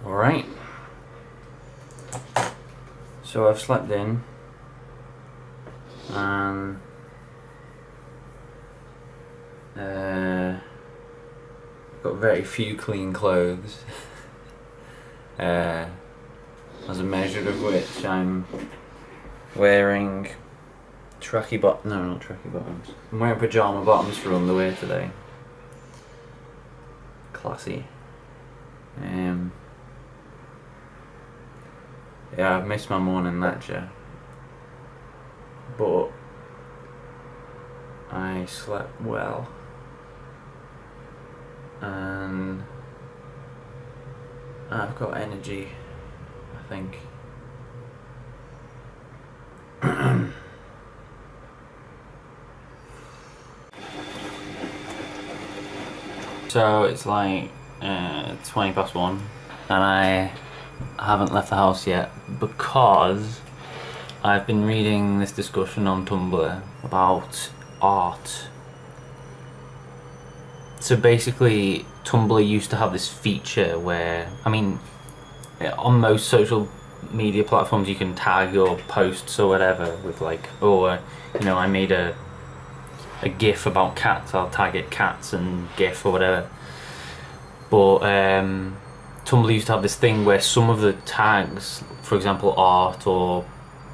Alright, so I've slept in and got very few clean clothes as a measure of which I'm wearing not tracky bottoms. I'm wearing pyjama bottoms for underwear today. Classy. Yeah, I've missed my morning lecture, but I slept well and I've got energy, I think. So it's like 20 past 1 and I haven't left the house yet because I've been reading this discussion on Tumblr about art. So basically Tumblr used to have this feature where, I mean, on most social media platforms you can tag your posts or whatever with like, oh, you know, I made a GIF about cats, I'll tag it cats and GIF or whatever. But Tumblr used to have this thing where some of the tags, for example art, or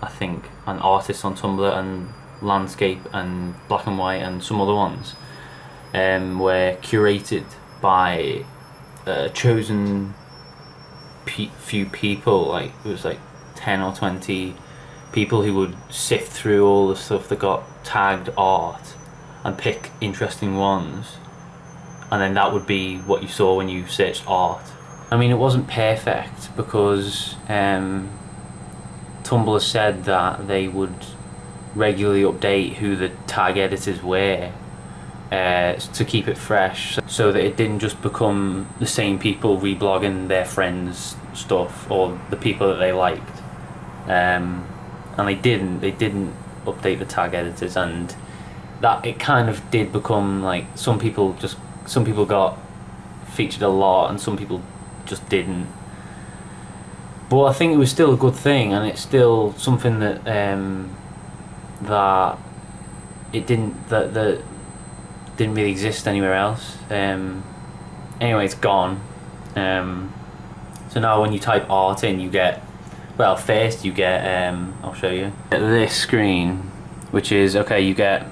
I think an artist on Tumblr, and landscape and black and white and some other ones, were curated by a chosen few people. Like it was like 10 or 20 people who would sift through all the stuff that got tagged art and pick interesting ones, and then that would be what you saw when you searched art. I mean, it wasn't perfect because Tumblr said that they would regularly update who the tag editors were to keep it fresh, so that it didn't just become the same people reblogging their friends' stuff or the people that they liked. And they didn't update the tag editors, and that it kind of did become like some people got featured a lot and some people just didn't. But I think it was still a good thing, and it's still something that that didn't really exist anywhere else. Anyway, it's gone. So now when you type art in, you get, well, first you get I'll show you this screen, which is okay. You get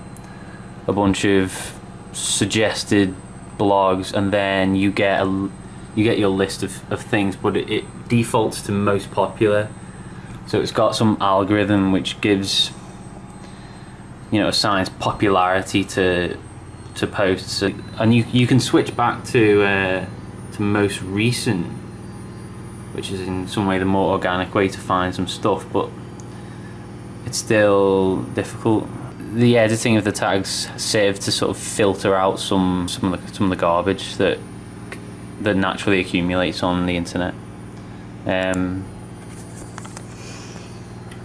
a bunch of suggested blogs, and then you get your list of things, but it defaults to most popular. So it's got some algorithm which gives, you know, assigns popularity to posts, and you can switch back to most recent, which is in some way the more organic way to find some stuff, but it's still difficult. The editing of the tags served to sort of filter out some of the garbage that naturally accumulates on the internet. And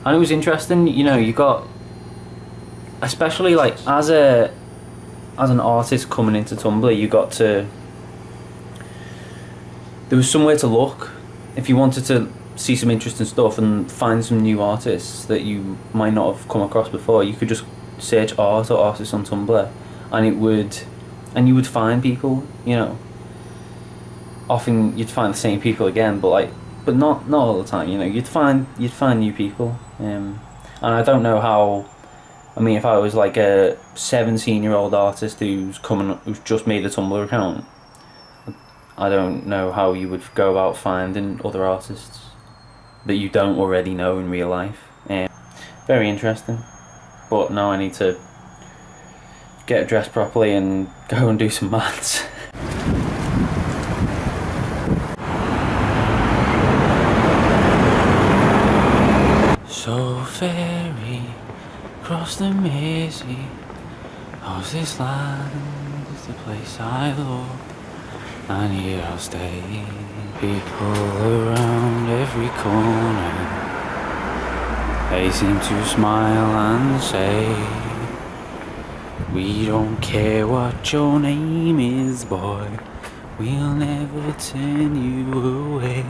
it was interesting, you know, you got, especially like as an artist coming into Tumblr, you got to, there was somewhere to look if you wanted to see some interesting stuff and find some new artists that you might not have come across before. You could just search art or artists on Tumblr, and you would find people, you know. Often you'd find the same people again, but not all the time, you know. You'd find new people, and I don't know how. I mean, if I was like a 17-year-old artist who's just made a Tumblr account, I don't know how you would go about finding other artists that you don't already know in real life. Very interesting. But now I need to get dressed properly and go and do some maths. So ferry across the Mersey, how's this land is the place I love, and here I'll stay. People around every corner, they seem to smile and say, we don't care what your name is, boy, we'll never turn you away.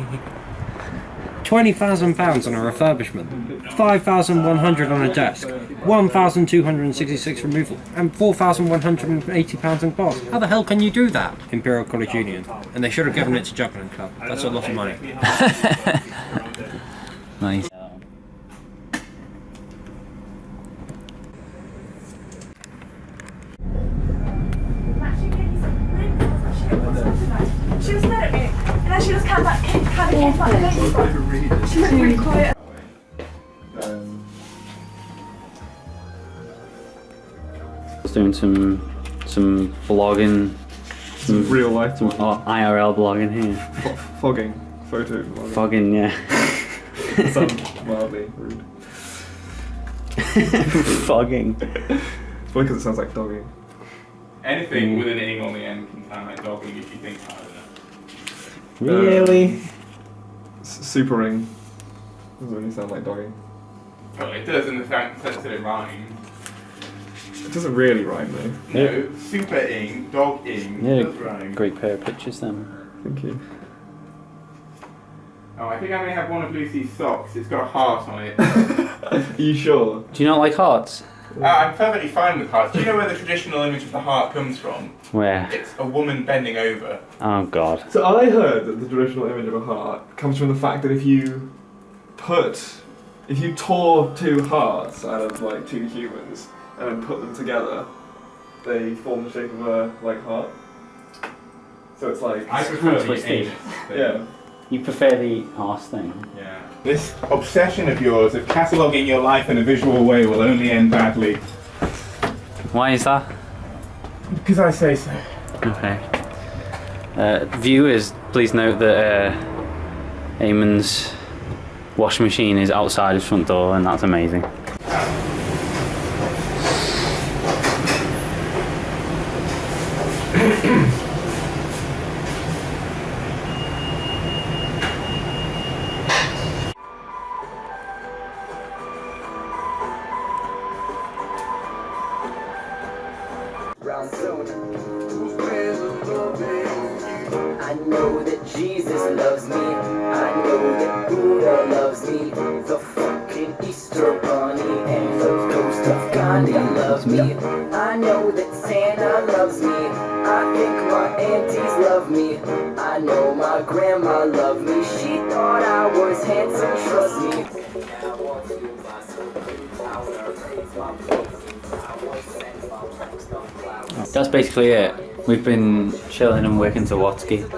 £20,000 on a refurbishment, 5,100 on a desk, 1,266 removal, and £4,180 in cost. How the hell can you do that? Imperial College Union. And they should have given it to Juggling Club. That's a lot of money. Nice. She was mad at me, and then she just kind of came like she was really quiet. Just doing some vlogging, some real life, some IRL blogging here. Fogging, photo vlogging. Fogging, yeah. Sounds mildly rude. Fogging. It's probably because it sounds like dogging. Anything with an ing on the end can sound like dogging if you think hard enough. Really? Super ring doesn't really sound like dogging. Well, it does in the sense that it rhymes. It doesn't really rhyme though. No, super ing, dog ing, does rhyme. Great pair of pictures then. Thank you. Oh, I think I may have one of Lucy's socks. It's got a heart on it. Are you sure? Do you not like hearts? I'm perfectly fine with hearts. Do you know where the traditional image of the heart comes from? Where? It's a woman bending over. Oh god. So I heard that the traditional image of a heart comes from the fact that if you tore two hearts out of like two humans and then put them together, they form the shape of a heart. So it's like I prefer the twisted. anus thing. yeah. You prefer the arse thing? Yeah. This obsession of yours of cataloguing your life in a visual way will only end badly. Why is that? Because I say so. Okay. Viewers, please note that Eamon's washing machine is outside his front door, and that's amazing. I know that Jesus loves me. I know that Buddha loves me. The fucking Easter Bunny and the ghost of Gandhi loves me. I know that Santa loves me. I think my aunties love me. I know my grandma loved me. She thought I was handsome, trust me. That's basically it. We've been chilling and working to Watsky.